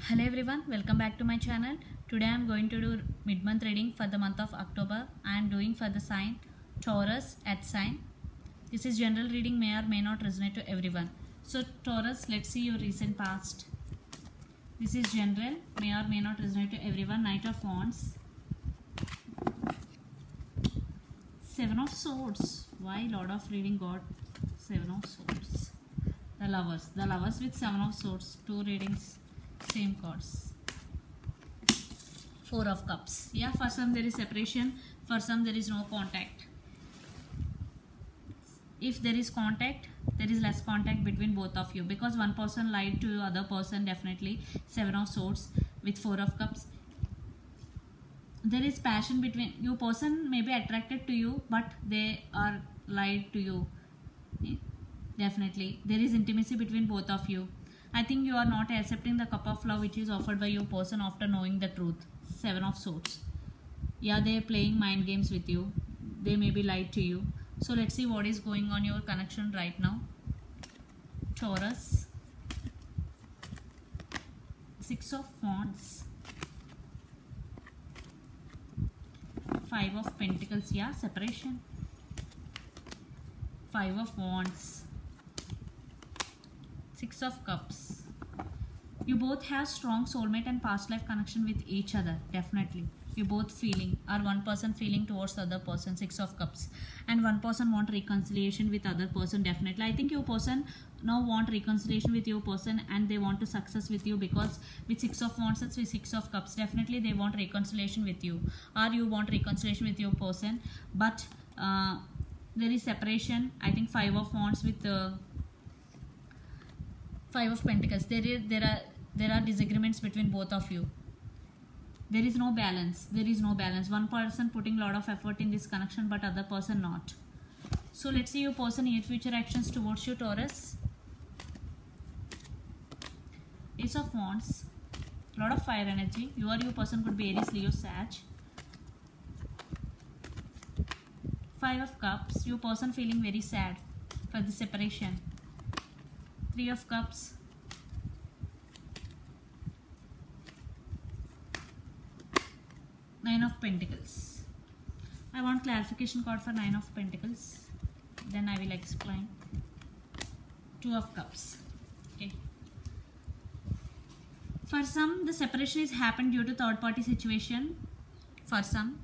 Hello everyone, welcome back to my channel. Today I am going to do mid-month reading for the month of October. I am doing for the sign Taurus at sign. This is general reading, may or may not resonate to everyone. So Taurus, let's see your recent past. This is general, may or may not resonate to everyone. Knight of Wands, Seven of Swords. Why Lord of Reading got Seven of Swords? The lovers with Seven of Swords. Two readings, same cards. Four of Cups. Yeah, for some there is separation, for some there is no contact. If there is contact, there is less contact between both of you because one person lied to the other person. Definitely Seven of Swords with Four of Cups. There is passion between you. Person may be attracted to you, but they are lied to you. Definitely there is intimacy between both of you. I think you are not accepting the cup of love which is offered by your person after knowing the truth. Seven of Swords. Yeah, they are playing mind games with you. They may be lied to you. So let's see what is going on your connection right now. Taurus. Six of Wands. Five of Pentacles. Yeah, separation. Five of Wands. Six of Cups. You both have strong soulmate and past life connection with each other. Definitely you both feeling, or one person feeling towards the other person. Six of Cups. And one person want reconciliation with other person. Definitely I think your person now want reconciliation with your person and they want to success with you, because with Six of Wands with Six of Cups, definitely they want reconciliation with you, or you want reconciliation with your person. But there is separation. I think Five of Wands with Five of Pentacles. There are disagreements between both of you. There is no balance. One person putting a lot of effort in this connection, but other person not. So let's see your person near future actions towards you, Taurus. Ace of Wands. Lot of fire energy. You or your person could be Aries, Leo, Sag. Five of Cups. Your person feeling very sad for the separation. Three of Cups. Nine of Pentacles. I want clarification card for Nine of Pentacles. Then I will explain. Two of Cups. Okay. For some, the separation is happened due to third party situation. For some.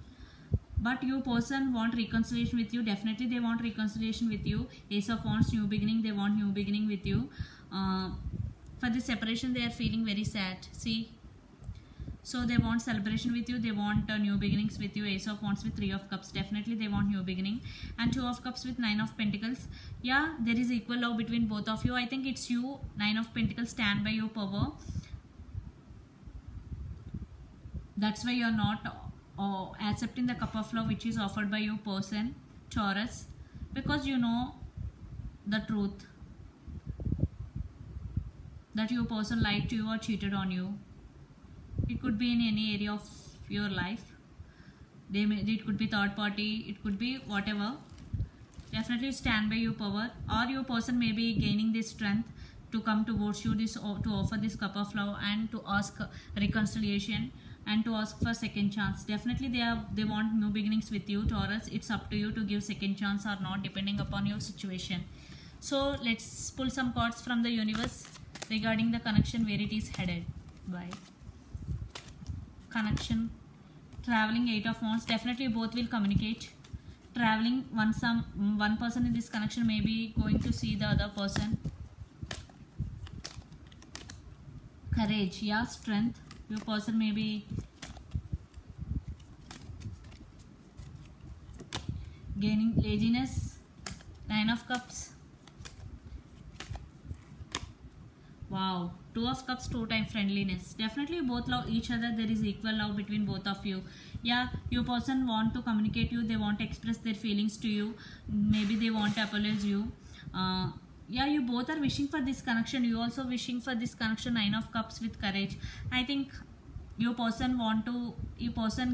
But your person want reconciliation with you. Definitely they want reconciliation with you. Ace of Wands, new beginning. They want new beginning with you. For the separation, they are feeling very sad. See. So they want celebration with you. They want new beginnings with you. Ace of Wands with Three of Cups. Definitely they want new beginning. And Two of Cups with Nine of Pentacles. Yeah, there is equal love between both of you. I think it's you. Nine of Pentacles, stand by your power. That's why you're not accepting the cup of love which is offered by your person, Taurus. Because you know the truth. That your person lied to you or cheated on you. It could be in any area of your life. It could be third party, it could be whatever. Definitely stand by your power, or your person may be gaining this strength to come towards you, to offer this cup of love and to ask reconciliation and to ask for second chance. Definitely they want new beginnings with you, Taurus. It's up to you to give second chance or not, depending upon your situation. So let's pull some cards from the universe regarding the connection, where it is headed. Bye. Connection, traveling, Eight of Wands. Definitely both will communicate. Traveling, one person in this connection may be going to see the other person. Courage, yeah, strength. Your person may be gaining laziness. Nine of Cups. Wow. Two of Cups, two-time friendliness. Definitely you both love each other. There is equal love between both of you. Yeah, your person want to communicate you. They want to express their feelings to you. Maybe they want to apologize you. Yeah, you both are wishing for this connection. You also wishing for this connection. Nine of Cups with courage. I think your person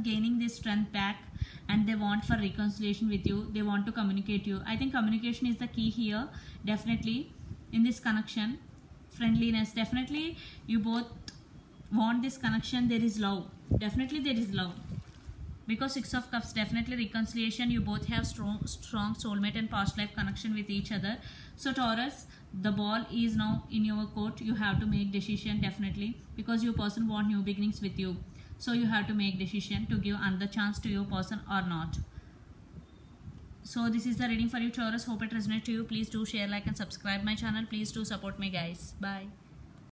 gaining this strength back, and they want for reconciliation with you. They want to communicate you. I think communication is the key here. Definitely in this connection. Friendliness, definitely you both want this connection, there is love. Definitely there is love. Because Six of Cups, definitely reconciliation. You both have strong soulmate and past life connection with each other. So Taurus, the ball is now in your court. You have to make decision, definitely, because your person want new beginnings with you. So you have to make decision to give another chance to your person or not. So this is the reading for you, Taurus. Hope it resonates to you. Please do share, like and subscribe my channel. Please do support me, guys. Bye.